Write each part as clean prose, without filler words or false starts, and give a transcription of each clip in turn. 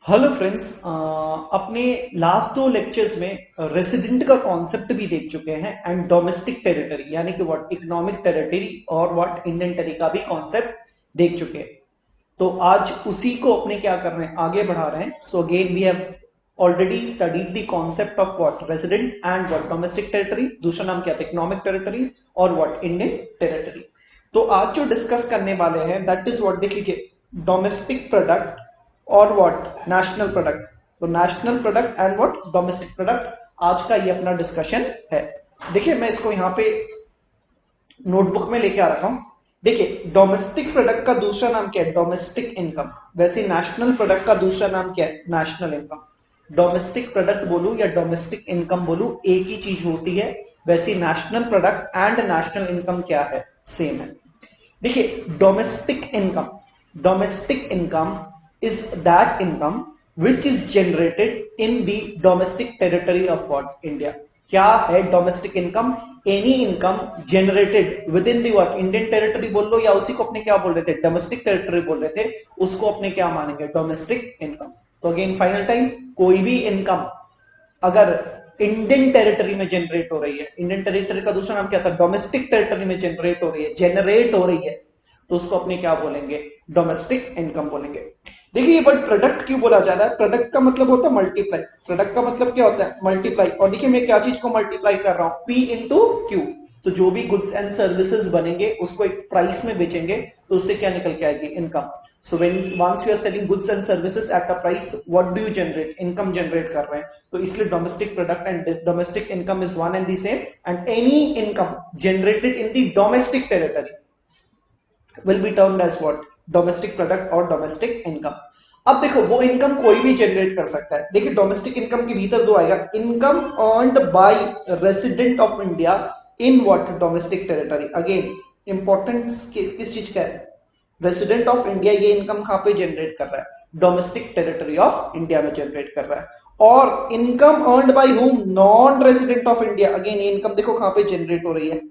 Hello friends, अपने last दो lectures में रेसिडेंट का कॉन्सेप्ट भी देख चुके हैं एंड डोमेस्टिक टेरिटरी यानी कि व्हाट इकोनॉमिक टेरिटरी और व्हाट इंडियन टेरिटरी का भी कॉन्सेप्ट देख चुके हैं। तो आज उसी को अपने क्या कर रहे हैं, आगे बढ़ा रहे हैं। So again we have already studied the concept of what resident and what domestic territory. दूसरा नाम क्या था, इकोनॉमिक टेरिटरी और व्हाट इंडियन टेरिटरी। तो आज जो डिस्कस करने वाले हैं दैट इज व्हाट, देख लीजिए, डोमेस्टिक प्रोडक्ट और व्हाट नेशनल प्रोडक्ट। तो national product and what domestic product आज का ये अपना डिस्कशन है। देखिए मैं इसको यहां पे नोटबुक में लेके आ रखा हूं। देखिए डोमेस्टिक प्रोडक्ट का दूसरा नाम क्या है, डोमेस्टिक इनकम। वैसे नेशनल प्रोडक्ट का दूसरा नाम क्या है, नेशनल इनकम। डोमेस्टिक प्रोडक्ट बोलूं या डोमेस्टिक इनकम बोलूं एक ही चीज होती है। वैसे national product and national income क्या है, सेम है। देखिए domestic income is that income which is generated in the domestic territory of what India। क्या है domestic income? Any income generated with in the what Indian territory बोल लो, या उसी को अपने क्या बोल रहे थे, डोमेस्टिक टेरिटरी बोल रहे थे, उसको अपने क्या मानेंगे, डोमेस्टिक इनकम। तो अगेन फाइनल टाइम, कोई भी इनकम अगर इंडियन टेरिटरी में जनरेट हो रही है, इंडियन टेरिटरी का दूसरा नाम क्या था, डोमेस्टिक टेरिटरी में जनरेट हो रही है, तो उसको अपने क्या बोलेंगे, डोमेस्टिक इनकम बोलेंगे। देखिए ये वर्ड प्रोडक्ट क्यों बोला जा रहा है, प्रोडक्ट का मतलब होता है मल्टीप्लाई। प्रोडक्ट का मतलब क्या होता है, मल्टीप्लाई। और देखिए मैं क्या चीज को मल्टीप्लाई कर रहा हूं, P इंटू क्यू। तो जो भी गुड्स एंड सर्विसेज बनेंगे उसको एक प्राइस में बेचेंगे तो उससे क्या निकल के आएगी, income. So when once you are selling goods and services at a price, what do you generate, income generate कर रहे हैं। तो इसलिए domestic product and domestic income is one and the same, and any income generated in the domestic territory will be termed as what, domestic product और domestic income. अब देखो वो income कोई भी जनरेट कर सकता है। देखिए डोमेस्टिक इनकम के भीतर दो आएगा, income earned by resident of India in what, domestic territory. Again importance किस चीज का है, रेसिडेंट ऑफ इंडिया ये इनकम कहां पे जनरेट कर रहा है, डोमेस्टिक टेरिटरी ऑफ इंडिया में जनरेट कर रहा है। और income earned by home, non resident of India. Again ये इनकम देखो कहां पे जनरेट हो रही है,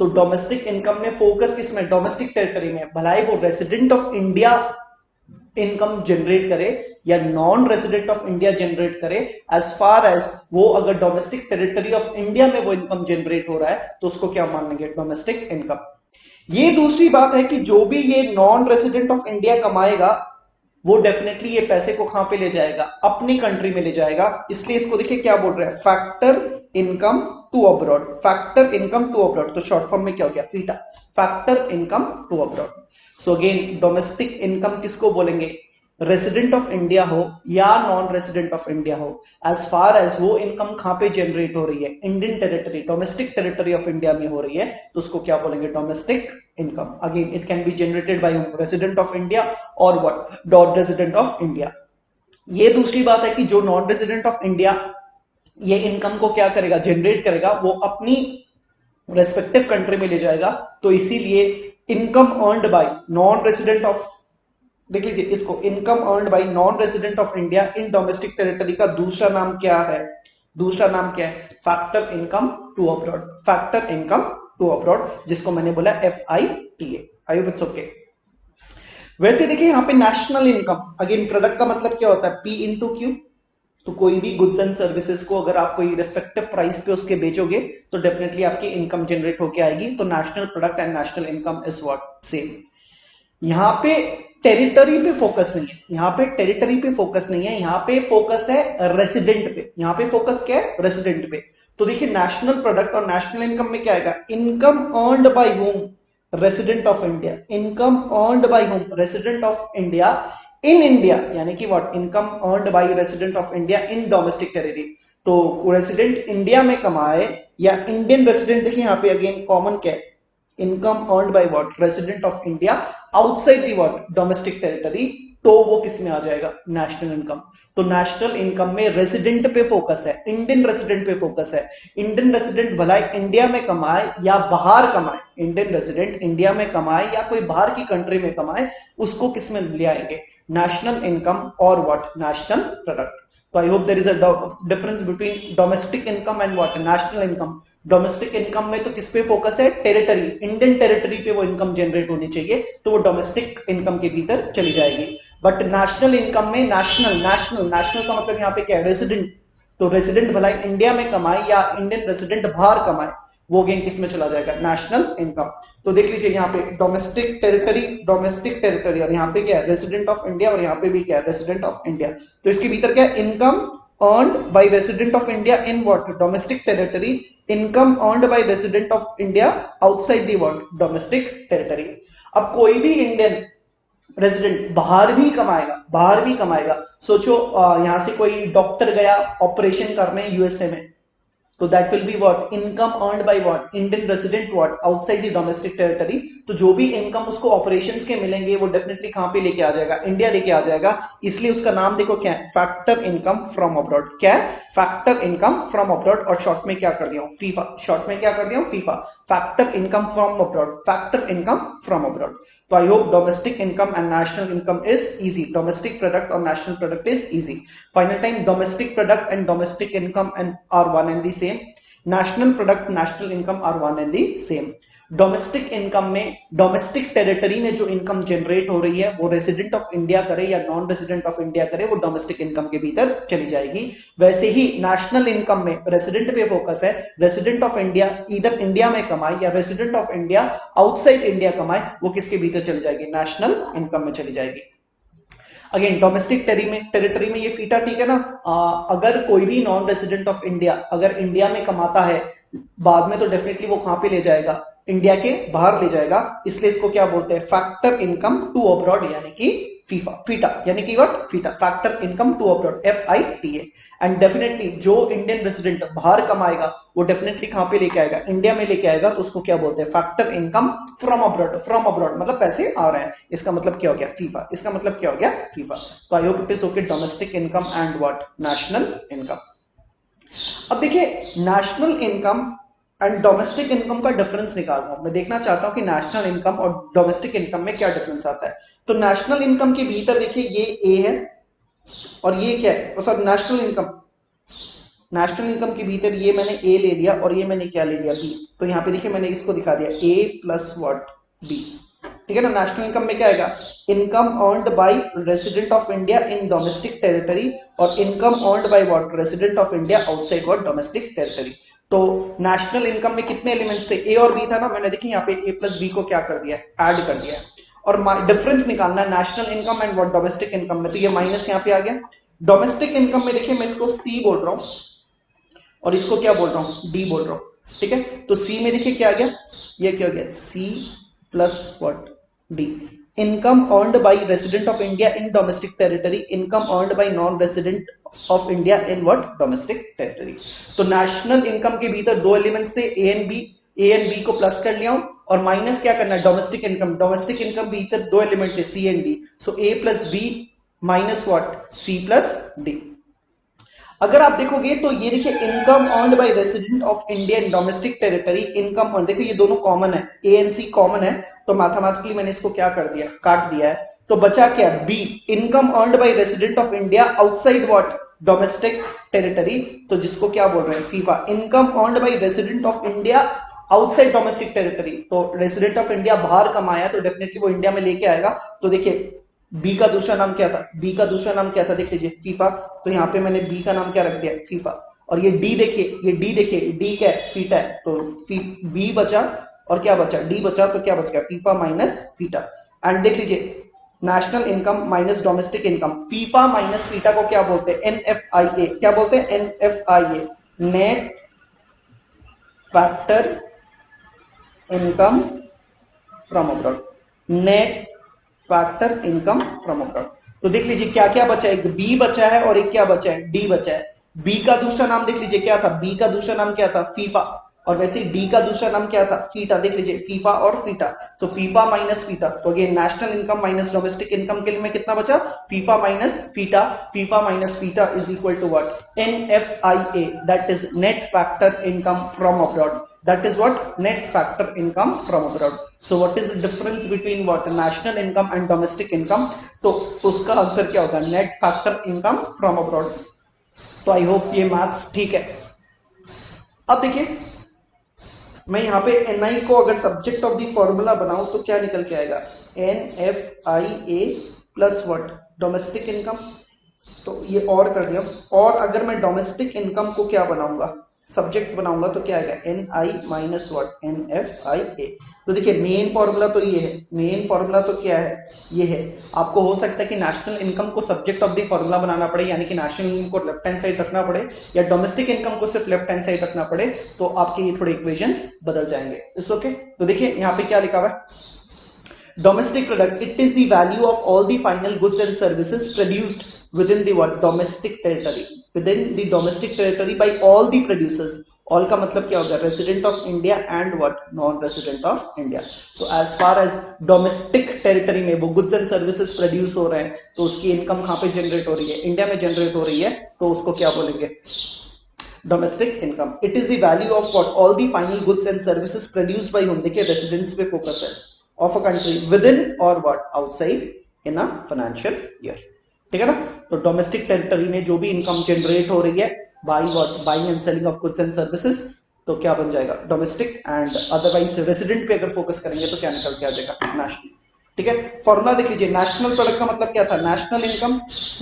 तो डोमेस्टिक इनकम में फोकस किसमें, डोमेस्टिक टेरिटरी में। भलाई वो resident of India income generate करे या non resident of India generate करे, एज फार एज वो अगर डोमेस्टिक टेरिटरी ऑफ इंडिया में वो इनकम जनरेट हो रहा है तो उसको क्या मान लेंगे, डोमेस्टिक इनकम। ये दूसरी बात है कि जो भी ये नॉन रेसिडेंट ऑफ इंडिया कमाएगा वो डेफिनेटली ये पैसे को कहां पे ले जाएगा, अपनी कंट्री में ले जाएगा। इसलिए इसको देखिए क्या बोल रहे हैं, factor income to abroad. Factor income to abroad, तो शॉर्ट फॉर्म में क्या हो गया, FITA, factor income to abroad. So again domestic income किसको बोलेंगे, रेसिडेंट ऑफ इंडिया हो या नॉन रेसिडेंट ऑफ इंडिया हो, एज फार एज वो इनकम कहां पे जनरेट हो रही है, Indian territory, domestic territory of India में हो रही है, तो उसको क्या बोलेंगे, domestic income. Again it can be generated by resident of India और what, non resident of India. ये दूसरी बात है कि जो नॉन रेसिडेंट ऑफ इंडिया ये इनकम को क्या करेगा, जनरेट करेगा, वो अपनी रेस्पेक्टिव कंट्री में ले जाएगा। तो इसीलिए income earned by non resident of, देख लीजिए इसको, income earned by non resident of India in domestic territory का दूसरा नाम क्या है, दूसरा नाम क्या है, factor income to abroad. Factor income to abroad, जिसको मैंने बोला FITA। I hope it's okay. वैसे देखिए यहाँ पे नेशनल इनकम, अगेन प्रोडक्ट का मतलब क्या होता है, P इंटू क्यू। तो कोई भी गुड्स एंड सर्विसेज को अगर आप कोई रेस्पेक्टिव प्राइस पे उसके बेचोगे तो डेफिनेटली आपकी इनकम जनरेट होके आएगी। तो national product and national income is what, same. यहां पे टेरिटरी पे फोकस नहीं है, यहां पे टेरिटरी पे फोकस नहीं है, यहां पे फोकस है रेसिडेंट पे। यहां पे फोकस क्या है, रेसिडेंट पे। तो देखिए नेशनल प्रोडक्ट और नेशनल इनकम में क्या आएगा, income earned by home, resident of India. Income earned by home, resident of India in India, यानी कि what, income earned by resident of India in domestic territory. तो रेसिडेंट इंडिया में कमाए या इंडियन रेसिडेंट, देखिए यहाँ पे अगेन कॉमन क्या है, income earned by what, resident of India outside the what, domestic territory, तो वो किस में आ जाएगा, नेशनल इनकम। तो नेशनल इनकम में रेसिडेंट पे फोकस है, इंडियन रेसिडेंट पे फोकस है। इंडियन रेसिडेंट भला इंडिया में कमाए या बाहर कमाए, इंडियन रेसिडेंट इंडिया में कमाए या कोई बाहर की कंट्री में कमाए, उसको किस में ले आएंगे, नेशनल इनकम और व्हाट, नेशनल प्रोडक्ट। तो I hope there is a difference between domestic income and what, national income. Domestic income में तो किस पे फोकस है, टेरिटरी, इंडियन टेरिटरी पे वो इनकम जनरेट होनी चाहिए, तो वो डोमेस्टिक इनकम के भीतर चली जाएगी। बट नेशनल इनकम में नेशनल नेशनल नेशनल का मतलब यहाँ पे क्या है, रेसिडेंट। तो रेसिडेंट भला इंडिया में कमाए या इंडियन रेसिडेंट बाहर कमाए, वो अगेन किस में चला जाएगा, नेशनल इनकम। तो देख लीजिए यहाँ पे डोमेस्टिक टेरिटरी और यहाँ पे क्या है, रेसिडेंट ऑफ इंडिया, और यहाँ पे भी क्या है, रेसिडेंट ऑफ इंडिया। तो इसके भीतर क्या है, income earned by resident of India in what, domestic territory, income earned by resident of India outside the what, domestic territory। अब कोई भी इंडियन रेजिडेंट बाहर भी कमाएगा। सोचो यहां से कोई डॉक्टर गया ऑपरेशन करने यूएसए में, तो that will be what, income earned by what, Indian resident what, outside the domestic territory. तो जो भी इनकम उसको ऑपरेशंस के मिलेंगे वो डेफिनेटली कहां पे लेके आ जाएगा, इंडिया लेके आ जाएगा। इसलिए उसका नाम देखो क्या है, फैक्टर इनकम फ्रॉम अब्रॉड। क्या है, फैक्टर इनकम फ्रॉम अब्रॉड, और शॉर्ट में क्या कर दिया हूं, फीफा। शॉर्ट में क्या कर दिया हूं, FIFA, factor income from abroad, factor income from abroad. तो I hope domestic income and national income is easy, domestic product और national product is easy. Final time, domestic product and domestic income and are one and the same. National product, national income are one and the same. Domestic income में, domestic territory में जो income generate हो रही है वो resident of India करे या non resident of India करे, वो डोमेस्टिक इनकम के भीतर चली जाएगी। वैसे ही नेशनल इनकम में रेसिडेंट पे फोकस है, रेसिडेंट ऑफ इंडिया इधर इंडिया में कमाए या resident of India outside India कमाए, वो किसके भीतर चली जाएगी, नेशनल इनकम में चली जाएगी। अगेन डोमेस्टिक टेरिटरी में ये फीटा ठीक है ना, अगर कोई भी नॉन रेसिडेंट ऑफ इंडिया अगर इंडिया में कमाता है, बाद में तो डेफिनेटली वो कहां पे ले जाएगा, इंडिया के बाहर ले जाएगा। इसलिए इसको क्या बोलते हैं, फैक्टर इनकम टू अब्रॉड, यानी कि फीफा, फीटा, यानी कि what, FITA, factor income to abroad, FITA। And definitely जो इंडियन रेसिडेंट बाहर कमाएगा वो डेफिनेटली कहां पे लेके आएगा, इंडिया में लेके आएगा। तो उसको क्या बोलते हैं, factor income from abroad. From abroad मतलब पैसे आ रहे हैं, इसका मतलब क्या हो गया, फीफा। इसका मतलब क्या हो गया, फीफा। तो I hope it is okay, domestic income and what, national income. अब देखिए national income and domestic income का डिफरेंस निकाल रहा हूं मैं, देखना चाहता हूं कि नेशनल इनकम और डोमेस्टिक इनकम में क्या डिफरेंस आता है। तो नेशनल इनकम के भीतर देखिए ये ए है और ये क्या है, सॉरी नेशनल इनकम के भीतर ये मैंने ए ले लिया और ये मैंने क्या ले लिया, बी। तो यहाँ पे देखिए मैंने इसको दिखा दिया ए प्लस व्हाट, बी, ठीक है ना। नेशनल इनकम में क्या आएगा, income earned by resident of India in domestic territory और income earned by what, resident of India outside what, domestic territory. तो नेशनल इनकम में कितने एलिमेंट्स थे, ए और बी था ना, मैंने देखिए यहाँ पे ए प्लस बी को क्या कर दिया, ऐड कर दिया। और डिफरेंस निकालना है national income and what, domestic income में। तो ये माइनस यहाँ पे आ गया। डोमेस्टिक इनकम में देखिए मैं इसको सी बोल रहा हूं और इसको क्या बोल रहा हूं, डी बोल रहा हूं, ठीक है। तो सी में देखिए क्या आ गया, ये क्या हो गया, C plus what, D. Income earned by resident of India in domestic territory, income earned by non resident of India in what, domestic territory. तो नेशनल इनकम के भीतर दो एलिमेंट्स थे, ए एंड बी को प्लस कर लिया हूं और माइनस क्या करना है, डोमेस्टिक इनकम। डोमेस्टिक इनकम भीतर दो एलिमेंट थे, C and D. So A plus B minus what, C plus D. अगर आप देखोगे तो ये देखिए income earned by resident of India in domestic territory, income earn, देखो ये दोनों कॉमन है, ए एंड सी कॉमन है, तो मैथमेटिकली मैंने इसको क्या कर दिया, काट दिया है। तो बचा क्या, B, income earned by resident of India outside what, domestic territory. तो जिसको क्या बोल रहे हैं, FIFA, income earned by resident of India outside domestic territory. तो रेसिडेंट ऑफ इंडिया बाहर कमाया तो डेफिनेटली वो इंडिया में लेके आएगा। तो देखिए बी का दूसरा नाम क्या था, बी का दूसरा नाम क्या था, देख लीजिए फीफा। तो यहाँ पे मैंने बी का नाम क्या रख दिया, फीफा। और ये डी देखिए, ये डी देखिए, डी क्या है, फीटा है। तो बी बचा और क्या बचा, डी बचा, तो क्या बच गया, फीफा माइनस फीटा। एंड देख लीजिए national income minus domestic income, FIFA minus FITA को क्या बोलते हैं, NFIA। क्या बोलते हैं, NFIA, net factor income from abroad, net factor income from abroad. तो देख लीजिए क्या क्या बचा है, एक बी बचा है और एक क्या बचा है, डी बचा है। बी का दूसरा नाम देख लीजिए क्या था, बी का दूसरा नाम क्या था, फीफा। और वैसे डी का दूसरा नाम क्या था, फीटा। देख लीजिए फीफा और फीटा, तो फीफा माइनस फीटा। तो again national income minus domestic income के लिए में कितना बचा, FIFA minus FITA. FIFA minus FITA is equal to what, NFIA, that is net factor income from abroad. That is what, net factor income from abroad. So what is the difference between what, national income and domestic income? तो उसका answer क्या होगा, net factor income from abroad। तो I hope ये maths ठीक है। अब देखिए मैं यहाँ पे NI को अगर सब्जेक्ट ऑफ द फॉर्मूला बनाऊं तो क्या निकल के आएगा, NFIA plus what domestic income, तो ये और कर दिया। और अगर मैं डोमेस्टिक इनकम को क्या बनाऊंगा, सब्जेक्ट बनाऊंगा, तो क्या आएगा N I minus what N F I A. तो देखिए मेन फॉर्मूला तो ये है, मेन फॉर्मूला तो क्या है, ये है। आपको हो सकता है कि नेशनल इनकम को सब्जेक्ट ऑफ द फॉर्मूला बनाना पड़े, यानी कि नेशनल इनकम को लेफ्ट हैंड साइड रखना पड़े, या डोमेस्टिक इनकम को सिर्फ लेफ्ट हैंड साइड रखना पड़े, तो आपके ये थोड़े इक्वेशंस बदल जाएंगे। It's okay. तो देखिए यहाँ पे क्या लिखा हुआ है, domestic product, it is the value of all the final goods and services produced within the what domestic territory, within the domestic territory by all the producers। all का मतलब क्या होगा, resident of India and what non resident of India। तो as far as domestic territory में वो goods and services produce हो रहे हैं, तो उसकी इनकम कहाँ पे जनरेट हो रही है, इंडिया में जनरेट हो रही है, तो उसको क्या बोलेंगे, domestic income. It is the value of what all the final goods and services produced by home, देखिए रेसिडेंट्स पे फोकस है, ऑफ अ कंट्री विदिन और what outside in a financial year. ठीक है ना। तो डोमेस्टिक टेरिटरी में जो भी इनकम जनरेट हो रही है by what buying and selling of goods and services, तो क्या बन जाएगा डोमेस्टिक। एंड अदरवाइज रेसिडेंट पे अगर फोकस करेंगे तो क्या निकल के आ जाएगा, नेशनल। ठीक है। फॉर्मूला देख लीजिए, नेशनल प्रोडक्ट का मतलब क्या था, नेशनल इनकम।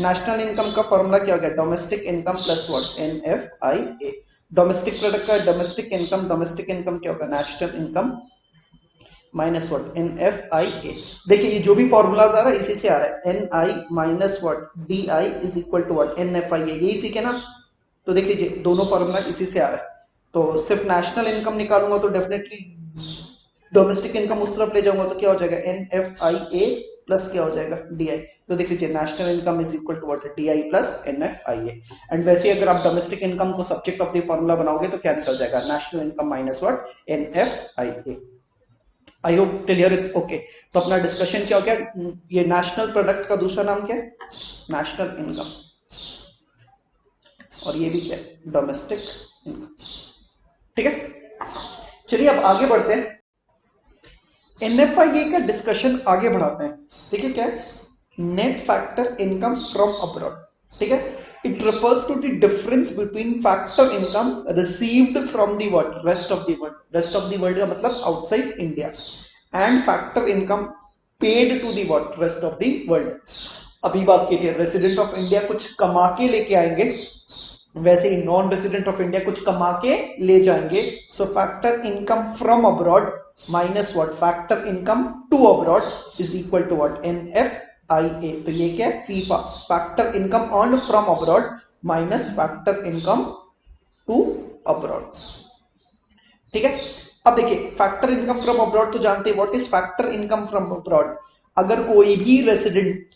नेशनल इनकम का फॉर्मूला क्या हो गया, domestic income plus what N F I A. Domestic product का डोमेस्टिक इनकम, डोमेस्टिक इनकम क्या होगा, national income minus what N F I A. देखिए ये जो भी फॉर्मूलाज आ रहा है इसी से आ रहा है, N I minus what D I is equal to what N F I A, यही सीखे ना। तो देख लीजिए दोनों फॉर्मूला इसी से आ रहा है। तो सिर्फ नेशनल इनकम निकालूंगा तो डेफिनेटली डोमेस्टिक इनकम उस तरफ ले जाऊंगा तो क्या हो जाएगा, N F I A plus क्या हो जाएगा, डी आई। तो देख लीजिए national income is equal to what D I plus N F I A. And वैसे अगर आप डोमेस्टिक इनकम को सब्जेक्ट ऑफ द फॉर्मूला बनाओगे तो क्या निकल जाएगा, national income minus what N F I A. I hope clear, it's okay. तो अपना डिस्कशन क्या हो गया, ये नेशनल प्रोडक्ट का दूसरा नाम क्या है, नेशनल इनकम, और ये भी क्या है, डोमेस्टिक इनकम। ठीक है। चलिए अब आगे बढ़ते हैं, एनएफआईए का डिस्कशन आगे बढ़ाते हैं। देखिए क्या है, net factor income from abroad. ठीक है। It refers to the difference between factor income received from the what rest of the world, rest of the world का मतलब outside India, and factor income paid to the what rest of the world। अभी बात की थी resident of India कुछ कमा के लेके आएंगे, वैसे ही नॉन रेसिडेंट ऑफ इंडिया कुछ कमा के ले जाएंगे। So factor income from abroad minus what factor income to abroad is equal to what N F I A. तो ये क्या है, FIFA, factor income earn from abroad minus factor income to abroad. ठीक है। अब देखिए फैक्टर इनकम फ्रॉम अब्रॉड तो जानते हैं, what is factor income from abroad. अगर कोई भी रेसिडेंट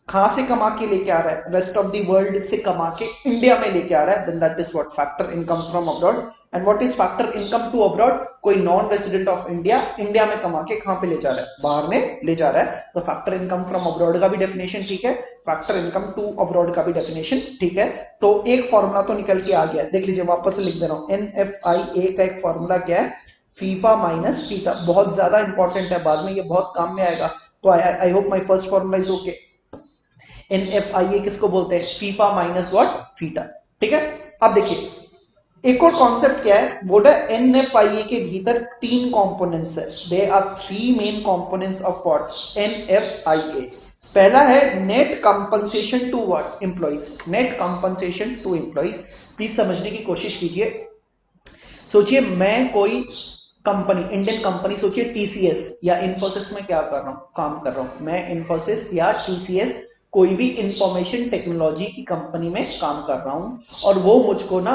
कहां से कमा के लेके आ रहा है, रेस्ट ऑफ द वर्ल्ड से कमा के इंडिया में लेके आ रहा है, then that is what factor income from abroad. And what is factor income to abroad, कोई non resident of India India में कमा के कहां पे ले जा रहा है, बाहर में ले जा रहा है। तो फैक्टर इनकम फ्रॉम अब्रॉड का भी डेफिनेशन ठीक है, फैक्टर इनकम टू अब्रॉड का भी डेफिनेशन ठीक है। तो एक फॉर्मूला तो निकल के आ गया, देख लीजिए वापस से लिख दे रहा हूं, एन एफ आई ए का एक फॉर्मूला क्या है, फीफा माइनस फीटा। बहुत ज्यादा इंपॉर्टेंट है, बाद में ये बहुत काम में आएगा। तो I hope my first formula is okay. NFIA किसको बोलते हैं, फीफा माइनस व्हाट फीटा। ठीक है। अब देखिए एक और कॉन्सेप्ट क्या है, बोला एनएफआईए के भीतर तीन कंपोनेंट्स है, they are three main components of what NFIA. पहला है net compensation to what employees, net compensation to employees. Please समझने की कोशिश कीजिए। सोचिए मैं कोई कंपनी, इंडियन कंपनी, सोचिए टीसीएस या इन्फोसिस में क्या कर रहा हूं, काम कर रहा हूं मैं, इन्फोसिस या टीसीएस कोई भी इंफॉर्मेशन टेक्नोलॉजी की कंपनी में काम कर रहा हूं, और वो मुझको ना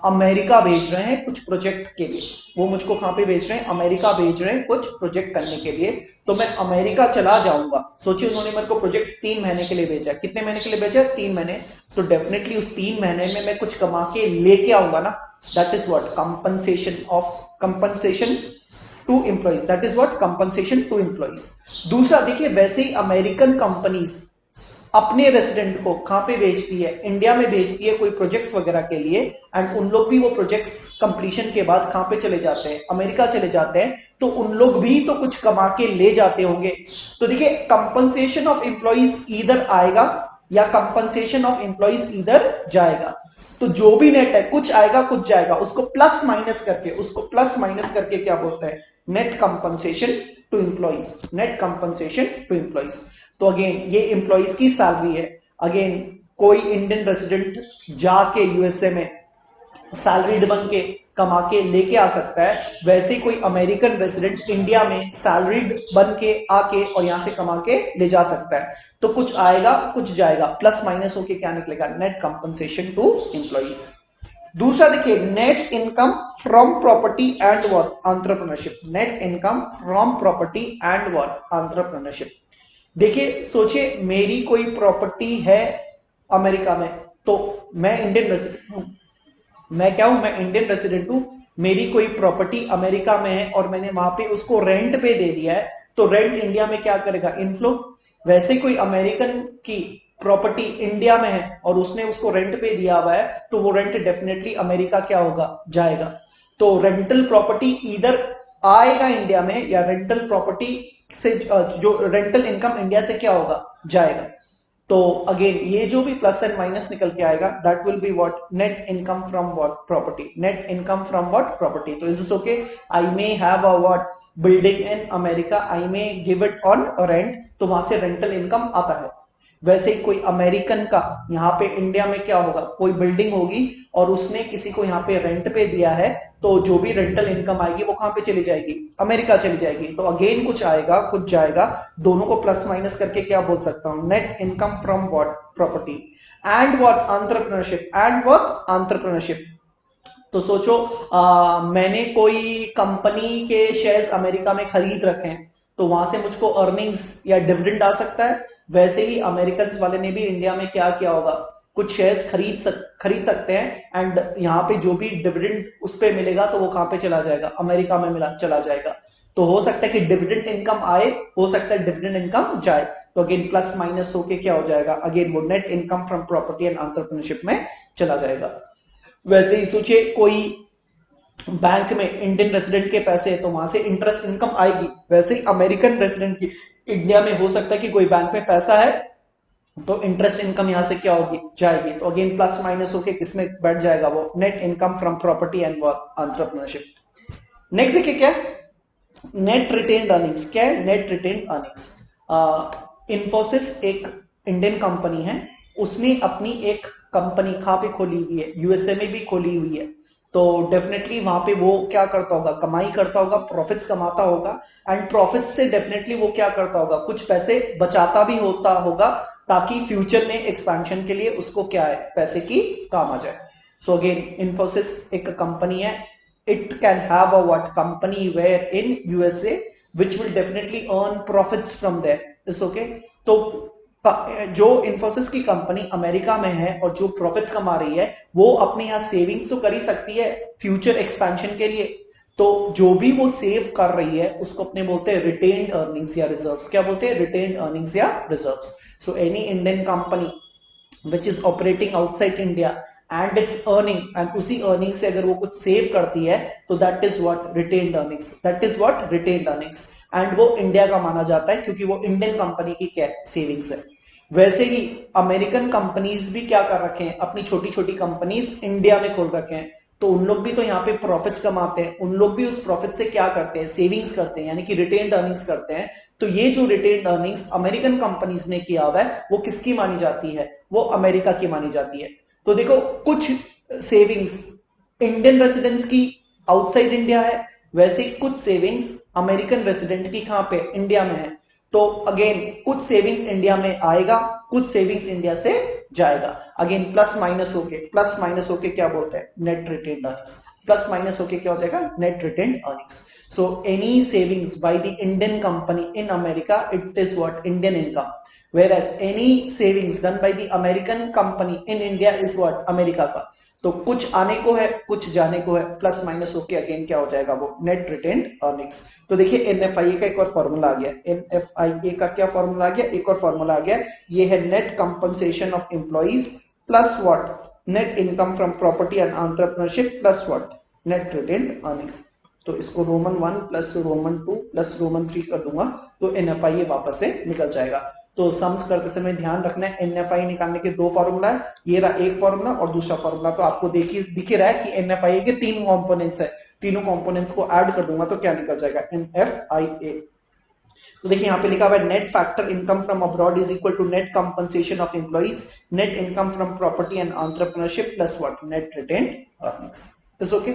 अमेरिका भेज रहे हैं कुछ प्रोजेक्ट के लिए। वो मुझको कहां पे भेज रहे हैं, अमेरिका भेज रहे हैं कुछ प्रोजेक्ट करने के लिए। तो मैं अमेरिका चला जाऊंगा, सोचिए उन्होंने मेरे को प्रोजेक्ट 3 महीने के लिए भेजा, कितने महीने के लिए भेजा, 3 महीने। तो डेफिनेटली उस 3 महीने में मैं कुछ कमा के लेके आऊंगा ना, that is what compensation to employees, that is what compensation to employees. दूसरा देखिए, वैसे ही अमेरिकन कंपनीज अपने रेसिडेंट को कहां पे भेजती है, इंडिया में भेजती है कोई प्रोजेक्ट्स वगैरह के लिए, एंड उन लोग भी वो प्रोजेक्ट्स कंप्लीशन के बाद कहां पे चले जाते हैं, अमेरिका चले जाते हैं। तो उन लोग भी तो कुछ कमा के ले जाते होंगे। तो देखिए कंपनसेशन ऑफ एम्प्लॉइज इधर आएगा या कंपनसेशन ऑफ एम्प्लॉइज इधर जाएगा। तो जो भी नेट है, कुछ आएगा कुछ जाएगा, उसको प्लस माइनस करके क्या बोलते हैं, net compensation to employees, net compensation to employees. तो अगेन ये एम्प्लॉइज की सैलरी है। अगेन कोई इंडियन रेसिडेंट जाके यूएसए में सैलरीड बन के कमा के लेके आ सकता है, वैसे कोई अमेरिकन रेसिडेंट इंडिया में सैलरीड बन के आके और यहां से कमा के ले जा सकता है। तो कुछ आएगा कुछ जाएगा, प्लस माइनस होके क्या निकलेगा, नेट कंपनसेशन टू एम्प्लॉइज। दूसरा देखिए, net income from property and work entrepreneurship, net income from property and work entrepreneurship. देखिए सोचिए, मेरी कोई प्रॉपर्टी है अमेरिका में, तो मैं इंडियन रेसिडेंट हूं, मैं क्या हूं, मैं इंडियन रेसिडेंट हूं, मेरी कोई प्रॉपर्टी अमेरिका में है और मैंने वहां पे उसको रेंट पे दे दिया है, तो रेंट इंडिया में क्या करेगा, इनफ्लो। वैसे कोई अमेरिकन की प्रॉपर्टी इंडिया में है और उसने उसको रेंट पे दिया हुआ है, तो वो रेंट डेफिनेटली अमेरिका क्या होगा, जाएगा। तो रेंटल प्रॉपर्टी इधर आएगा इंडिया में, या रेंटल प्रॉपर्टी से जो रेंटल इनकम इंडिया से क्या होगा, जाएगा। तो अगेन ये जो भी प्लस एंड माइनस निकल के आएगा, that will be what, net income from what, property, net income from what, property. तो is this okay, I may have a what building in America, I may give it on rent, तो वहां से rental income आता है। वैसे ही कोई American का यहाँ पे इंडिया में क्या होगा, कोई बिल्डिंग होगी और उसने किसी को यहाँ पे रेंट पे दिया है, तो जो भी रेंटल इनकम आएगी वो कहां पे चली जाएगी, अमेरिका चली जाएगी। तो अगेन कुछ आएगा कुछ जाएगा, दोनों को प्लस माइनस करके क्या बोल सकता हूं, net income from what, property and what, entrepreneurship, and what, entrepreneurship. तो सोचो मैंने कोई कंपनी के शेयर्स अमेरिका में खरीद रखे हैं, तो वहां से मुझको अर्निंग्स या डिविडेंड आ सकता है। वैसे ही अमेरिकन वाले ने भी इंडिया में क्या किया होगा, कुछ शेयर्स खरीद सकते हैं, एंड यहाँ पे जो भी डिविडेंड उस पे मिलेगा तो वो कहां पे चला जाएगा, अमेरिका में चला जाएगा। तो हो सकता है कि डिविडेंड इनकम आए, हो सकता है डिविडेंड इनकम जाए। तो अगेन प्लस माइनस होके क्या हो जाएगा, अगेन वो net income from property and entrepreneurship में चला जाएगा। वैसे ही सोचिए, कोई बैंक में इंडियन रेसिडेंट के पैसे है, तो वहां से इंटरेस्ट इनकम आएगी। वैसे ही अमेरिकन रेसिडेंट की इंडिया में हो सकता है कि कोई बैंक में पैसा है, तो इंटरेस्ट इनकम यहां से क्या होगी, जाएगी। तो अगेन प्लस माइनस होके किसमें बैठ जाएगा, वो net income from property and work entrepreneurship. Next देखिए क्या, नेट रिटेन्ड अर्निंग्स। क्या है नेट रिटेन्ड अर्निंग्स? इन्फोसिस एक इंडियन कंपनी है, उसने अपनी एक कंपनी कहां पे खोली हुई है, यूएसए में भी खोली हुई है। तो डेफिनेटली वहां पे वो क्या करता होगा, कमाई करता होगा, प्रॉफिट्स कमाता होगा, एंड प्रॉफिट्स से डेफिनेटली वो क्या करता होगा, कुछ पैसे बचाता भी होता होगा, ताकि फ्यूचर में एक्सपेंशन के लिए उसको क्या है, पैसे की काम आ जाए। सो अगेन इन्फोसिस एक कंपनी है, it can have a what company where in USA which will definitely earn profits from there, is okay। तो जो इन्फोसिस की कंपनी अमेरिका में है और जो प्रॉफिट्स कमा रही है, वो अपने यहाँ सेविंग्स तो कर ही सकती है फ्यूचर एक्सपेंशन के लिए। तो जो भी वो सेव कर रही है उसको अपने बोलते हैं रिटेन्ड अर्निंग्स या रिजर्व्स। क्या बोलते हैं, रिटेन्ड अर्निंग्स या reserves. So any Indian company which is operating outside India and it's earning, and उसी earning से अगर वो कुछ सेव करती है, तो that is what retained earnings, that is what retained earnings, and वो इंडिया का माना जाता है क्योंकि वो इंडियन कंपनी की क्या सेविंग्स है। वैसे ही अमेरिकन कंपनीज भी क्या कर रखे हैं, अपनी छोटी छोटी कंपनीज इंडिया में खोल रखे हैं, तो उन लोग भी तो यहाँ पे प्रॉफिट्स कमाते हैं, उन लोग भी उस प्रॉफिट से क्या करते हैं, सेविंग्स करते हैं, यानी कि रिटेन्ड अर्निंग्स करते हैं। तो ये जो रिटेन्ड अर्निंग्स अमेरिकन कंपनीज ने किया हुआ है, वो किसकी मानी जाती है, वो अमेरिका की मानी जाती है। तो देखो कुछ सेविंग्स इंडियन रेसिडेंट्स की आउटसाइड इंडिया है, वैसे कुछ सेविंग्स अमेरिकन रेसिडेंट की कहां पे, इंडिया में है। तो अगेन कुछ सेविंग्स इंडिया में आएगा, कुछ सेविंग्स इंडिया से जाएगा। अगेन प्लस माइनस होके क्या बोलते हैं, net retained earnings. Plus minus होके क्या हो जाएगा, net retained earnings. So any savings by the Indian company in America, it is what, Indian income, whereas any savings done by the American company in India is what, America का। तो कुछ आने को है कुछ जाने को है, प्लस माइनस होके अगेन क्या हो जाएगा, वो नेट रिटेन्ड अर्निंग्स। तो देखिए एनएफआईए का एक और फॉर्मूला आ गया, एनएफआईए का क्या फॉर्मूला आ गया, एक और फॉर्मूला आ गया, ये है net compensation of employees plus what, net income from property and entrepreneurship plus what, net retained earnings. तो इसको Roman 1 plus Roman 2 plus Roman 3 कर दूंगा, तो एनएफआईए वापस से निकल जाएगा। तो सम्स करते समय ध्यान रखना है NFI निकालने के दो फॉर्मूला है, ये रहा एक फॉर्मूला और दूसरा फॉर्मूला। तो आपको देखिए दिख रहा है कि NFIA के तीन कंपोनेंट्स है, तीनों कंपोनेंट्स को ऐड कर दूंगा तो क्या निकल जाएगा NFIA। तो देखिए यहाँ पे लिखा हुआ है net factor income from abroad is equal to net compensation of employees, net income from property and entrepreneurship plus what net retained earnings. It's okay.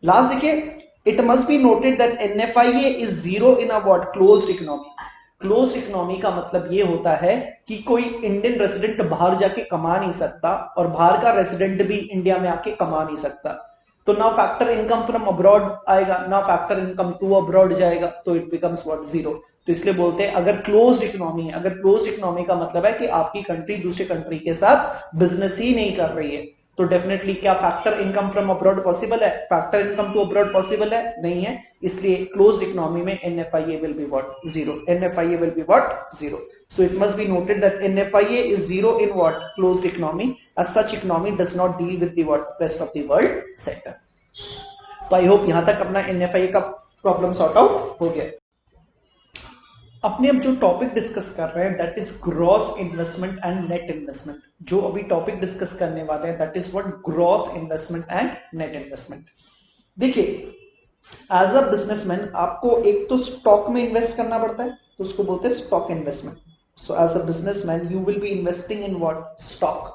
Last देखिए, it must be noted that NFIA is zero in a what closed economy. Closed economy का मतलब ये होता है कि कोई Indian resident बाहर जाके कमा नहीं सकता और बाहर का रेसिडेंट भी इंडिया में आके कमा नहीं सकता। तो ना फैक्टर इनकम फ्रॉम अब्रॉड आएगा, ना फैक्टर इनकम टू अब्रॉड जाएगा, तो इट बिकम्स व्हाट जीरो। तो इसलिए बोलते हैं अगर क्लोज्ड इकोनॉमी है, अगर क्लोज्ड इकोनॉमी का मतलब है कि आपकी कंट्री दूसरे कंट्री के साथ बिजनेस ही नहीं कर रही है, तो डेफिनेटली क्या factor income from abroad possible है? Factor income to abroad possible है? नहीं है। इसलिए क्लोज्ड इकोनॉमी में NFIA will be what? Zero. NFIA will be what? Zero. So it must be noted that NFIA is zero in what? Closed economy. As such economy does not deal with the what? Rest of the world sector. तो I hope यहां तक अपना NFIA का problem sort out हो गया। अपने अब जो टॉपिक डिस्कस कर रहे हैं that is gross investment and net investment. जो अभी टॉपिक डिस्कस करने वाले हैं that is what? Gross investment and net investment. देखिए एज अ बिजनेसमैन आपको एक तो स्टॉक में इन्वेस्ट करना पड़ता है, तो उसको बोलते हैं stock investment. So as a businessman you will be investing in what? Stock.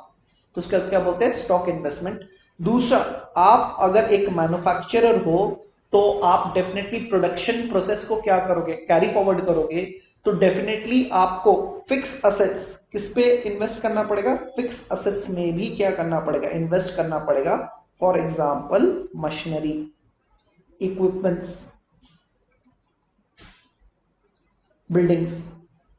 तो उसका क्या बोलते हैं? Stock investment. दूसरा, आप अगर एक मैन्युफैक्चरर हो तो आप डेफिनेटली प्रोडक्शन प्रोसेस को क्या करोगे? कैरी फॉरवर्ड करोगे। तो डेफिनेटली आपको फिक्स असेट्स किस पे इन्वेस्ट करना पड़ेगा? फिक्स असेट्स में भी क्या करना पड़ेगा? इन्वेस्ट करना पड़ेगा। For example machinery, equipments, buildings,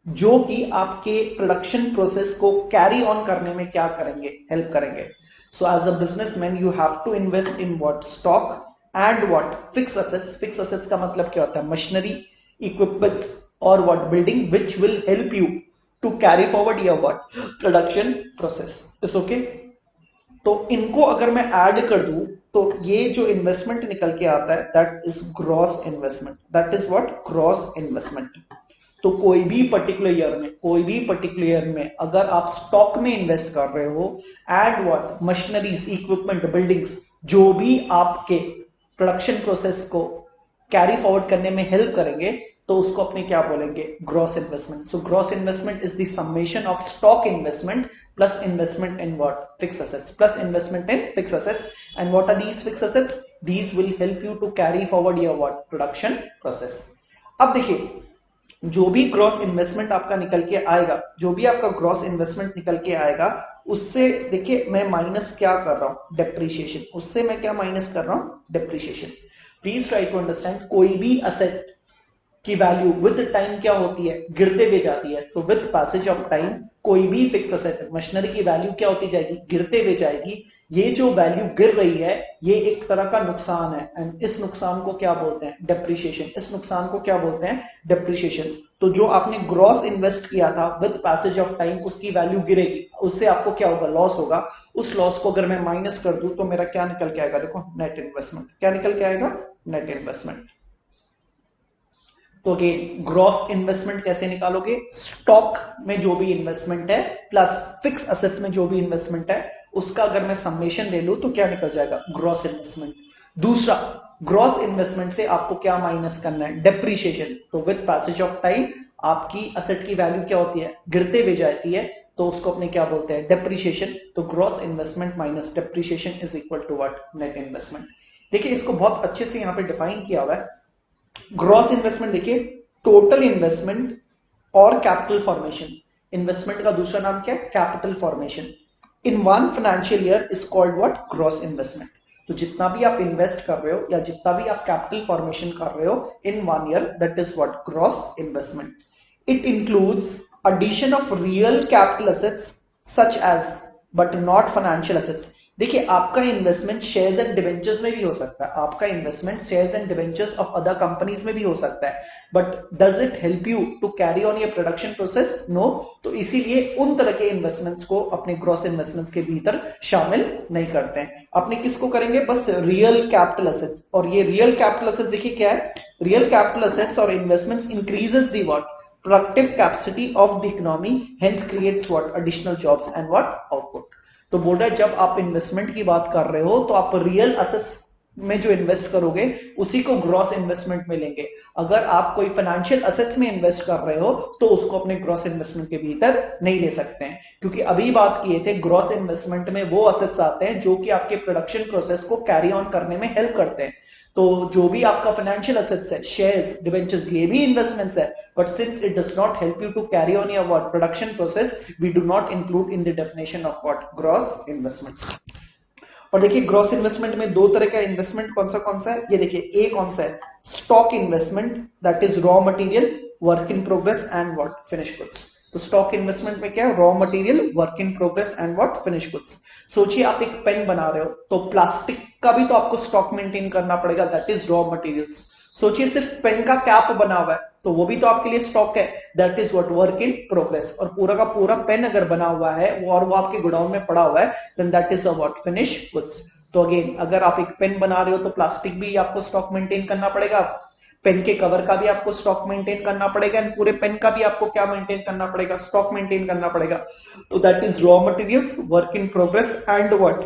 जो कि आपके प्रोडक्शन प्रोसेस को कैरी ऑन करने में क्या करेंगे? हेल्प करेंगे। So as a businessman you have to invest in what? Stock and what? Fix assets. Fix assets का मतलब क्या होता है? मशीनरी, इक्विपमेंट्स और what? Building which will help you to carry forward your what? Production process. It's okay. तो इनको अगर मैं ऐड कर दूं तो ये जो इन्वेस्टमेंट निकल के आता है that is gross investment. That is what? Gross investment. तो कोई भी पर्टिकुलर ईयर में अगर आप स्टॉक में इन्वेस्ट कर रहे हो and what? Machineries, equipment, buildings, जो भी आपके प्रोडक्शन प्रोसेस को कैरी फॉरवर्ड करने में हेल्प करेंगे, तो उसको अपने क्या बोलेंगे? Gross investment. So gross investment is the summation of stock investment plus investment in what? Fix assets, plus investment in fix assets. And what are these fix assets? These will help you to carry forward your what? Production process. अब देखिए जो भी gross investment आपका निकल के आएगा, जो भी आपका ग्रॉस इन्वेस्टमेंट निकल के आएगा, उससे देखिए मैं माइनस क्या कर रहा हूं? डेप्रीशिएशन। उससे मैं क्या माइनस कर रहा हूं? Depreciation. Please try to understand, कोई भी असेट की वैल्यू विद टाइम क्या होती है? गिरते हुए जाती है। तो विद पैसेज ऑफ टाइम कोई भी फिक्स असेट, मशीनरी की वैल्यू क्या होती जाएगी? गिरते हुए जाएगी। ये जो वैल्यू गिर रही है ये एक तरह का नुकसान है एंड इस नुकसान को क्या बोलते हैं? डेप्रीशिएशन। इस नुकसान को क्या बोलते हैं? डेप्रीशिएशन। तो जो आपने ग्रॉस इन्वेस्ट किया था विद पैसेज ऑफ टाइम उसकी वैल्यू गिरेगी, उससे आपको क्या होगा? लॉस होगा। उस लॉस को अगर मैं माइनस कर दूं तो मेरा क्या निकल के आएगा? देखो नेट इन्वेस्टमेंट। क्या निकल के आएगा? Net investment. तो अगेन ग्रॉस इन्वेस्टमेंट कैसे निकालोगे? स्टॉक में जो भी इन्वेस्टमेंट है प्लस फिक्स असेट्स में जो भी इन्वेस्टमेंट है उसका अगर मैं समेशन ले लूं तो क्या निकल जाएगा? Gross investment. दूसरा, ग्रॉस इन्वेस्टमेंट से आपको क्या माइनस करना है? डेप्रीशिएशन। तो विद पैसेज ऑफ टाइम आपकी असेट की वैल्यू क्या होती है? गिरते हुए जाती है, तो उसको अपने क्या बोलते हैं? डेप्रीशिएशन। तो gross investment minus depreciation is equal to what? Net investment. देखिए इसको बहुत अच्छे से यहां पे डिफाइन किया हुआ है। ग्रॉस इन्वेस्टमेंट देखिए टोटल इन्वेस्टमेंट और कैपिटल फॉर्मेशन। इन्वेस्टमेंट का दूसरा नाम क्या है? Capital formation in one financial year is called what? Gross investment. तो जितना भी आप इन्वेस्ट कर रहे हो या जितना भी आप कैपिटल फॉर्मेशन कर रहे हो in one year, that is what? Gross investment. It includes addition of real capital assets such as but not financial assets। देखिए आपका इन्वेस्टमेंट शेयर्स एंड डिवेंचर्स में भी हो सकता है, आपका investment shares and debentures of other companies में भी हो सकता है, but does it help you to carry on your production process? No. तो इसीलिए उन तरह के इन्वेस्टमेंट्स को अपने ग्रॉस इन्वेस्टमेंट्स के भीतर शामिल नहीं करते हैं। अपने किसको करेंगे? बस रियल कैपिटल असेट्स। और ये रियल कैपिटल असेट्स देखिए क्या है? रियल कैपिटल असेट्स और investments increases the what? Productive capacity of the economy, hence creates what additional jobs and what output. तो बोल रहा है जब आप इन्वेस्टमेंट की बात कर रहे हो तो आप रियल असेट्स में जो इन्वेस्ट करोगे उसी को ग्रॉस इन्वेस्टमेंट में लेंगे। अगर आप कोई फाइनेंशियल असेट्स में इन्वेस्ट कर रहे हो तो उसको अपने ग्रॉस इन्वेस्टमेंट के भीतर नहीं ले सकते हैं, क्योंकि अभी बात किए थे ग्रॉस इन्वेस्टमेंट में वो असेट्स आते हैं जो कि आपके प्रोडक्शन प्रोसेस को कैरी ऑन करने में हेल्प करते हैं। तो जो भी आपका फाइनेंशियल असेट्स है, शेयर्स, डिवेंचर्स, ये भी इन्वेस्टमेंट्स है, but since it does not help you to carry on your what production process, we do not include in the definition of what gross investment. और देखिए ग्रॉस इन्वेस्टमेंट में दो तरह का इन्वेस्टमेंट कौन सा है, ये देखिए ए कौन सा है, stock investment, that is raw material, work in progress and what finish goods. तो स्टॉक इन्वेस्टमेंट में क्या है, raw material, work in progress and what finish goods. सोचिए आप एक पेन बना रहे हो तो प्लास्टिक का भी तो आपको स्टॉक मेंटेन करना पड़ेगा, दैट इज रॉ मटेरियल्स। सोचिए सिर्फ पेन का कैप बना हुआ है तो वो भी तो आपके लिए स्टॉक है, that is what work in progress. और पूरा का पूरा पेन अगर बना हुआ है और वो आपके गोडाउन में पड़ा हुआ है, then that is a what finish goods. तो अगेन अगर आप एक पेन बना रहे हो तो प्लास्टिक भी आपको स्टॉक मेंटेन करना पड़ेगा, पेन के कवर का भी आपको स्टॉक मेंटेन करना पड़ेगा, एंड पूरे पेन का भी आपको क्या मेंटेन करना पड़ेगा, स्टॉक मेंटेन करना पड़ेगा। तो that is raw materials, work in progress and what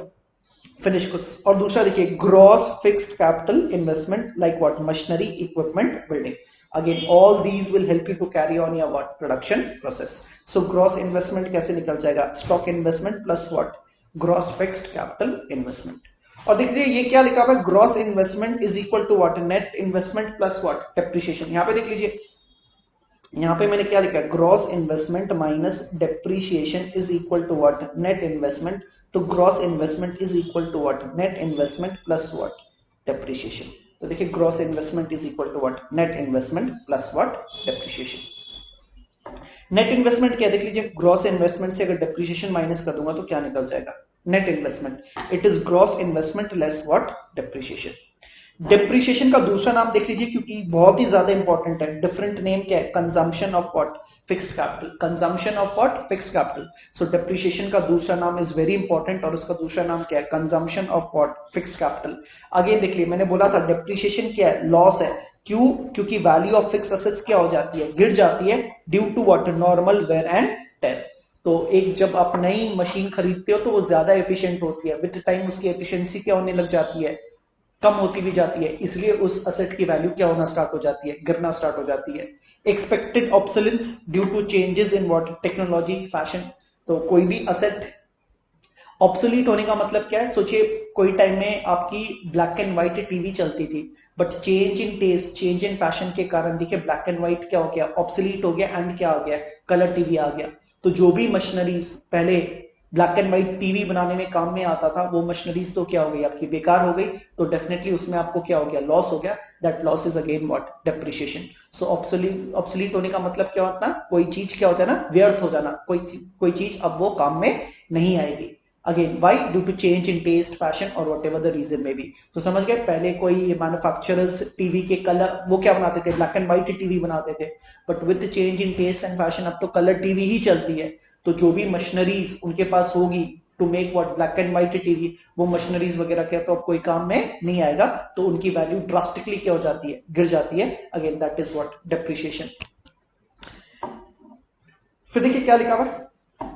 finish goods. और दूसरा देखिए gross fixed capital investment like what machinery, equipment, building. Again, all these will help you to carry on your what production process. So gross investment कैसे निकल जाएगा, stock investment plus what gross fixed capital investment। और देखिए ये क्या लिखा हुआ है, gross investment is equal to what net investment plus what depreciation. यहाँ पे देख लीजिए, यहाँ पे मैंने क्या लिखा है, gross investment minus depreciation is equal to what net investment. तो gross investment is equal to what net investment plus what depreciation. तो देखिए gross investment is equal to what net investment plus what depreciation. Net investment क्या देख लीजिए, gross investment से अगर depreciation minus कर दूंगा तो क्या निकल जाएगा, net investment. It is gross investment less what depreciation. Depreciation का दूसरा नाम देख लीजिए क्योंकि बहुत ही ज्यादा इंपॉर्टेंट है, डिफरेंट नेम क्या है, consumption of what fixed capital, consumption of what fixed capital. So depreciation का दूसरा नाम इज वेरी इंपॉर्टेंट और उसका दूसरा नाम क्या है, consumption of what fixed capital. आगे देख लीजिए, मैंने बोला था डेप्रिसिएशन क्या है, लॉस है। क्यों, क्योंकि वैल्यू ऑफ फिक्स्ड एसेट्स क्या हो जाती है, गिर जाती है due to what normal wear and tear. तो एक जब आप नई मशीन खरीदते हो तो वो ज्यादा एफिशिएंट होती है, विद टाइम उसकी एफिशिएंसी क्या होने लग जाती है, कम होती भी जाती है, इसलिए उस असेट की वैल्यू क्या होना स्टार्ट हो जाती है, गिरना स्टार्ट हो जाती है। Expected obsolescence due to changes in what technology, fashion. तो कोई भी असेट ऑब्सोलीट होने का मतलब क्या है, सोचिए कोई टाइम में आपकी ब्लैक एंड व्हाइट टीवी चलती थी, but change in taste, change in fashion के कारण देखिए ब्लैक एंड व्हाइट क्या हो गया, ऑब्सोलीट हो गया, एंड क्या हो गया, कलर टीवी आ गया। तो जो भी मशीनरीज पहले ब्लैक एंड व्हाइट टीवी बनाने में काम में आता था, वो मशीनरीज तो क्या हो गई, आपकी बेकार हो गई। तो डेफिनेटली उसमें आपको क्या हो गया, लॉस हो गया, that loss is again what depreciation. So obsolete होने का मतलब क्या होता है, कोई चीज क्या होता है ना, व्यर्थ हो जाना, कोई चीज अब वो काम में नहीं आएगी। Again why, due to change in taste, fashion और वट एवर द रीजन में बी। तो समझ गए, पहले कोई मैन्युफैक्चरर्स टीवी के कलर वो क्या बनाते थे, ब्लैक एंड व्हाइट टीवी बनाते थे, but with change in taste and fashion अब तो कलर टीवी ही चलती है। तो जो भी मशीनरीज उनके पास होगी to make what black and white TV, वो मशीनरीज वगैरह क्या तो अब कोई काम में नहीं आएगा, तो उनकी वैल्यू ड्रास्टिकली क्या हो जाती है, गिर जाती है। Again that is what depreciation. फिर देखिए क्या लिखा हुआ है,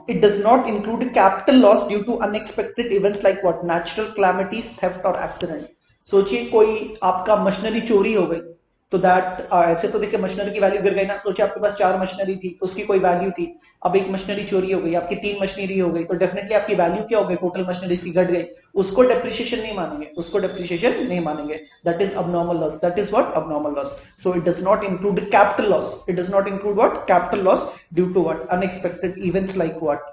it does not include capital loss due to unexpected events like what natural calamities, theft or accident। सोचिए कोई आपका मशीनरी चोरी हो गई तो दैट ऐसे तो देखिए मशीनरी की वैल्यू गिर गई ना। सोचिए आपके पास 4 मशीनरी थी, उसकी कोई वैल्यू थी, अब एक मशीनरी चोरी हो गई, आपकी 3 मशीनरी हो गई, तो डेफिनेटली आपकी वैल्यू क्या हो गई, टोटल मशीनरी की घट गई। उसको डेप्रिसिएशन नहीं मानेंगे, उसको डेप्रिसिएशन नहीं मानेंगे, that is abnormal loss, that is what abnormal loss। so it does not include capital loss, it does not include what capital loss due to what unexpected events like what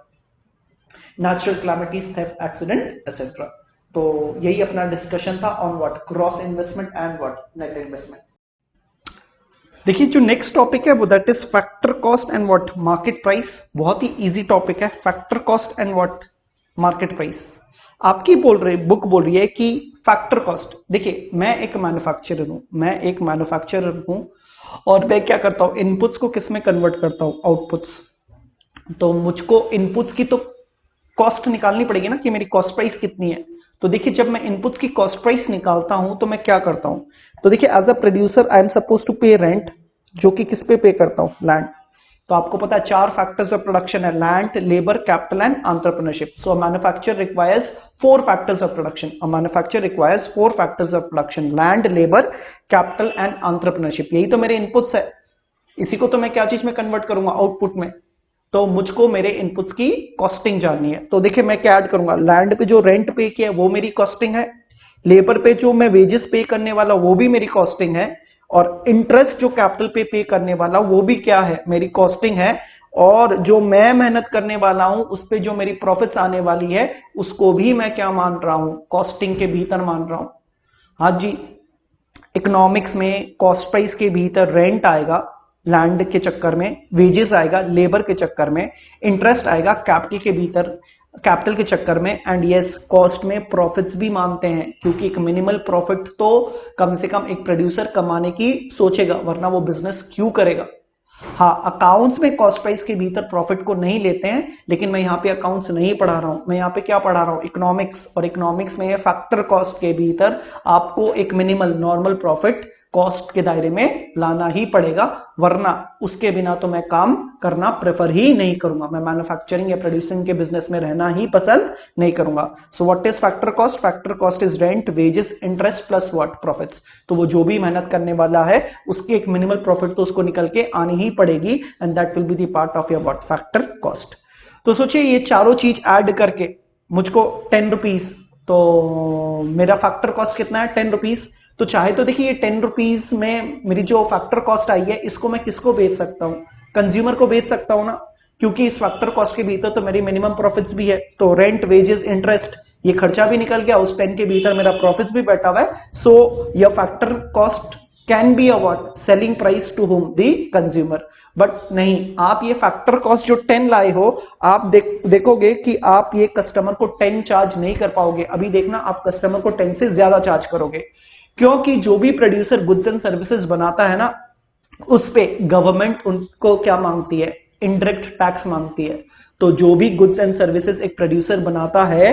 natural calamities, theft, accident etc। तो यही अपना discussion था on what cross investment and what net investment. देखिए जो next topic है वो that is factor cost and what market price. बहुत ही easy topic है, factor cost and what market price. आपकी बुक बोल रही है कि फैक्टर कॉस्ट, देखिए मैं एक मैन्युफैक्चरर हूं और मैं क्या करता हूं, इनपुट्स को किस में कन्वर्ट करता हूं, आउटपुट्स। तो मुझको इनपुट्स की तो कॉस्ट निकालनी पड़ेगी ना कि मेरी कॉस्ट प्राइस कितनी है। तो देखिए जब मैं इनपुट्स की कॉस्ट प्राइस निकालता हूं तो मैं क्या करता हूं, तो देखिए as a producer I am suppose to pay rent, जो कि किस पे करता हूं, लैंड। तो आपको पता है 4 फैक्टर्स ऑफ प्रोडक्शन है, land, labour, capital and entrepreneurship. So manufacture requires 4 factors of production. A manufacture requires 4 factors of production, land, labour, capital and entrepreneurship. यही तो मेरे इनपुट्स है, इसी को तो मैं क्या चीज में कन्वर्ट करूंगा, आउटपुट में। तो मुझको मेरे इनपुट्स की कॉस्टिंग जाननी है। तो देखिए मैं क्या ऐड करूंगा, लैंड पे जो रेंट पे किया वो मेरी कॉस्टिंग है, लेबर पे जो मैं वेजेस पे करने वाला वो भी मेरी कॉस्टिंग है, और इंटरेस्ट जो कैपिटल पे करने वाला वो भी क्या है, मेरी कॉस्टिंग है। और जो मैं मेहनत करने वाला हूं उस पे जो मेरी प्रॉफिट्स आने वाली है उसको भी मैं क्या मान रहा हूं, कॉस्टिंग के भीतर मान रहा हूं। हाँ जी, इकोनॉमिक्स में कॉस्ट प्राइस के भीतर रेंट आएगा, लैंड के चक्कर में वेजेस आएगा, लेबर के चक्कर में इंटरेस्ट आएगा, कैपिटल के भीतर कैपिटल के चक्कर में, एंड यस कॉस्ट में प्रॉफिट्स भी मानते हैं, क्योंकि एक मिनिमल प्रॉफिट तो कम से कम एक प्रोड्यूसर कमाने की सोचेगा, वरना वो बिजनेस क्यों करेगा। हाँ, अकाउंट्स में कॉस्ट प्राइस के भीतर प्रॉफिट को नहीं लेते हैं, लेकिन मैं यहाँ पे अकाउंट्स नहीं पढ़ा रहा हूं, मैं यहाँ पे क्या पढ़ा रहा हूं, इकोनॉमिक्स। और इकोनॉमिक्स में फैक्टर कॉस्ट के भीतर आपको एक मिनिमल नॉर्मल प्रॉफिट कॉस्ट के दायरे में लाना ही पड़ेगा, वरना उसके बिना तो मैं काम करना प्रेफर ही नहीं करूंगा, मैं मैन्युफैक्चरिंग या प्रोड्यूसिंग के बिजनेस में रहना ही पसंद नहीं करूंगा। सो what is factor cost? Factor cost is rent, wages, interest plus what, profits. तो वो जो भी मेहनत करने वाला है उसकी एक मिनिमल प्रॉफिट तो उसको निकल के आनी ही पड़ेगी, and that will be the part of your what, factor cost. तो सोचिए ये चारों चीज ऐड करके मुझको 10 रुपीज, तो मेरा फैक्टर कॉस्ट कितना है, 10 रुपीज। तो चाहे तो देखिए ये 10 रुपीज में मेरी जो फैक्टर कॉस्ट आई है इसको मैं किसको बेच सकता हूं, कंज्यूमर को बेच सकता हूं ना, क्योंकि इस फैक्टर कॉस्ट के भीतर तो मेरी मिनिमम प्रॉफिट्स भी है। तो रेंट, वेजेस, इंटरेस्ट, ये खर्चा भी निकल गया, उस 10 के भीतर मेरा प्रॉफिट्स भी बैठा हुआ है। So your factor cost can be a what, selling price to home, the consumer. But नहीं, आप ये फैक्टर कॉस्ट जो 10 लाए हो, आप देखोगे कि आप ये कस्टमर को 10 चार्ज नहीं कर पाओगे। अभी देखना, आप कस्टमर को 10 से ज्यादा चार्ज करोगे, क्योंकि जो भी प्रोड्यूसर गुड्स एंड सर्विसेज बनाता है ना, उस पे गवर्नमेंट उनको क्या मांगती है, इनडायरेक्ट टैक्स मांगती है। तो जो भी गुड्स एंड सर्विसेज एक प्रोड्यूसर बनाता है,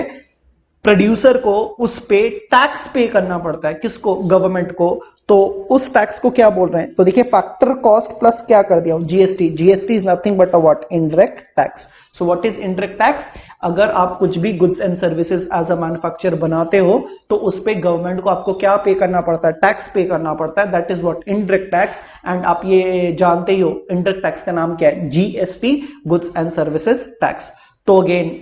प्रोड्यूसर को उस पे टैक्स पे करना पड़ता है, किसको, गवर्नमेंट को। तो उस टैक्स को क्या बोल रहे हैं, तो देखिए फैक्टर कॉस्ट प्लस क्या कर दिया, GST. GST is nothing but a what, indirect tax. So what is indirect tax? अगर आप कुछ भी goods and services as a manufacture बनाते हो तो उस पे गवर्नमेंट को आपको क्या पे करना पड़ता है, टैक्स पे करना पड़ता है, that is what, indirect tax. And आप ये जानते ही हो इनडायरेक्ट टैक्स का नाम क्या है, GST, goods and services tax. तो अगेन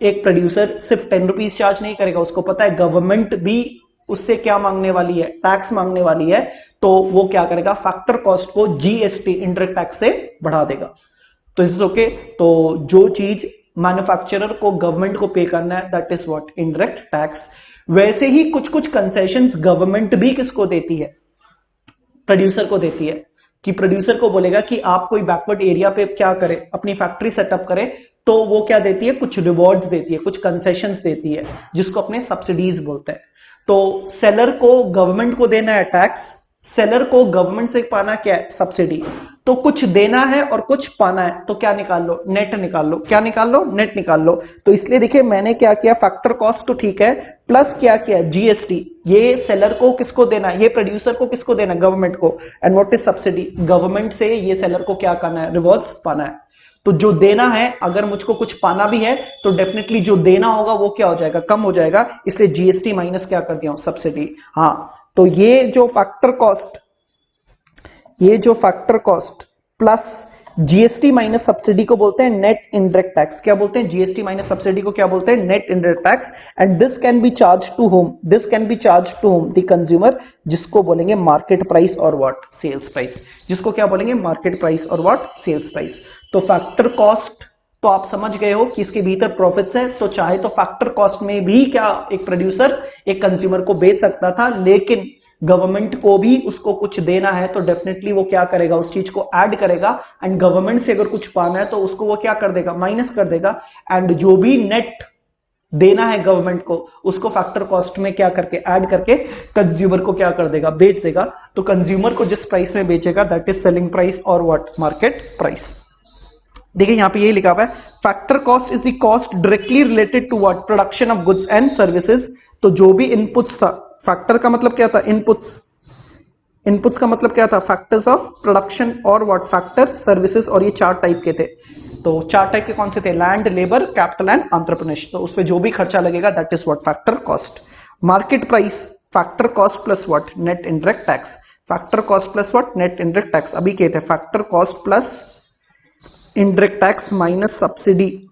एक प्रोड्यूसर सिर्फ 10 रुपीज चार्ज नहीं करेगा, उसको पता है गवर्नमेंट भी उससे क्या मांगने वाली है, टैक्स मांगने वाली है। तो वो क्या करेगा, फैक्टर कॉस्ट को जीएसटी, इनडायरेक्ट टैक्स से बढ़ा देगा। तो इज ओके। तो जो चीज मैन्युफैक्चरर को गवर्नमेंट को पे करना है, that is what, indirect tax. वैसे ही कुछ कुछ कंसेशंस गवर्नमेंट भी किसको देती है, प्रोड्यूसर को देती है, कि प्रोड्यूसर को बोलेगा कि आप कोई बैकवर्ड एरिया पे क्या करे, अपनी फैक्ट्री सेटअप करे, तो वो क्या देती है, कुछ रिवॉर्ड्स देती है, कुछ कंसेशंस देती है, जिसको अपने सब्सिडीज बोलते हैं। तो सेलर को गवर्नमेंट को देना है टैक्स, सेलर को गवर्नमेंट से पाना क्या है, सब्सिडी। तो कुछ देना है और कुछ पाना है, तो क्या निकाल लो, नेट निकाल लो। क्या निकाल लो, नेट निकाल लो। तो इसलिए देखिए मैंने क्या किया, फैक्टर कॉस्ट तो ठीक है, प्लस क्या किया, जीएसटी। ये सेलर को किसको देना है, ये प्रोड्यूसर को किसको देना है, गवर्नमेंट को। And what is subsidy, government से ये सेलर को क्या करना है, रिवॉर्ड्स पाना है। तो जो देना है, अगर मुझको कुछ पाना भी है तो डेफिनेटली जो देना होगा वो क्या हो जाएगा, कम हो जाएगा, इसलिए जीएसटी माइनस क्या कर दिया, सब्सिडी। हाँ, तो ये जो factor cost plus GST minus subsidy को बोलते हैं नेट इनडायरेक्ट टैक्स। क्या बोलते हैं, जीएसटी माइनस सब्सिडी को क्या बोलते हैं, net indirect tax. And this can be charge to home, this can be charge to home, the consumer, जिसको बोलेंगे मार्केट प्राइस और व्हाट, सेल्स प्राइस। जिसको क्या बोलेंगे, मार्केट प्राइस और व्हाट, सेल्स प्राइस। तो फैक्टर कॉस्ट तो आप समझ गए हो कि इसके भीतर प्रॉफिट्स है। तो चाहे तो फैक्टर कॉस्ट में भी क्या एक प्रोड्यूसर एक कंज्यूमर को बेच सकता था, लेकिन गवर्नमेंट को भी उसको कुछ देना है तो डेफिनेटली वो क्या करेगा, उस चीज को ऐड करेगा। एंड गवर्नमेंट से अगर कुछ पाना है तो उसको वो क्या कर देगा, माइनस कर देगा। एंड जो भी नेट देना है गवर्नमेंट को, उसको फैक्टर कॉस्ट में क्या करके, ऐड करके कंज्यूमर को क्या कर देगा, बेच देगा। तो कंज्यूमर को जिस प्राइस में बेचेगा, दैट इज सेलिंग प्राइस और व्हाट, मार्केट प्राइस। देखिए यहां पे ये लिखा हुआ है, factor cost is the cost directly related to what, production of goods and services. तो जो भी इनपुट्स था, फैक्टर का मतलब क्या था, इनपुट्स। इनपुट्स का मतलब क्या था, फैक्टर्स ऑफ प्रोडक्शन और व्हाट फैक्टर सर्विसेज, और ये 4 टाइप के थे। तो 4 टाइप के कौन से थे, land, labour, capital and entrepreneurship. तो उसपे जो भी खर्चा लगेगा that is what factor cost. Market price, factor cost plus what, net indirect tax. Factor cost plus what, net indirect tax. अभी क्या थे, factor cost plus indirect tax minus subsidy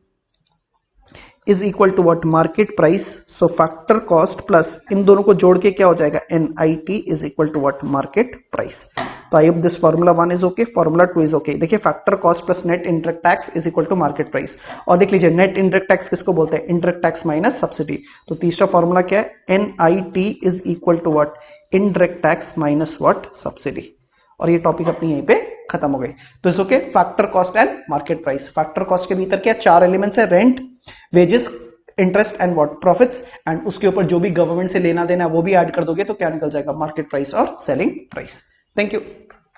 is equal to what, market price. So factor cost plus इन दोनों को जोड़ के क्या हो जाएगा, NIT is equal to what, market price. तो I hope this formula 1 is okay, formula 2 is okay. देखिए factor cost plus net indirect tax is equal to market price. और देख लीजिए नेट इनडायरेक्ट टैक्स किसको बोलते हैं, इनडायरेक्ट टैक्स माइनस सब्सिडी। तो तीसरा फार्मूला क्या है, NIT is equal to what, indirect tax minus what, subsidy. और ये टॉपिक अपनी यहीं पे खत्म हो गई। तो इस okay, factor cost and market price. Factor cost के भीतर क्या 4 एलिमेंट्स है, rent, wages, interest and what, profits, and उसके ऊपर जो भी गवर्नमेंट से लेना देना है वो भी ऐड कर दोगे तो क्या निकल जाएगा, मार्केट प्राइस और सेलिंग प्राइस। Thank you.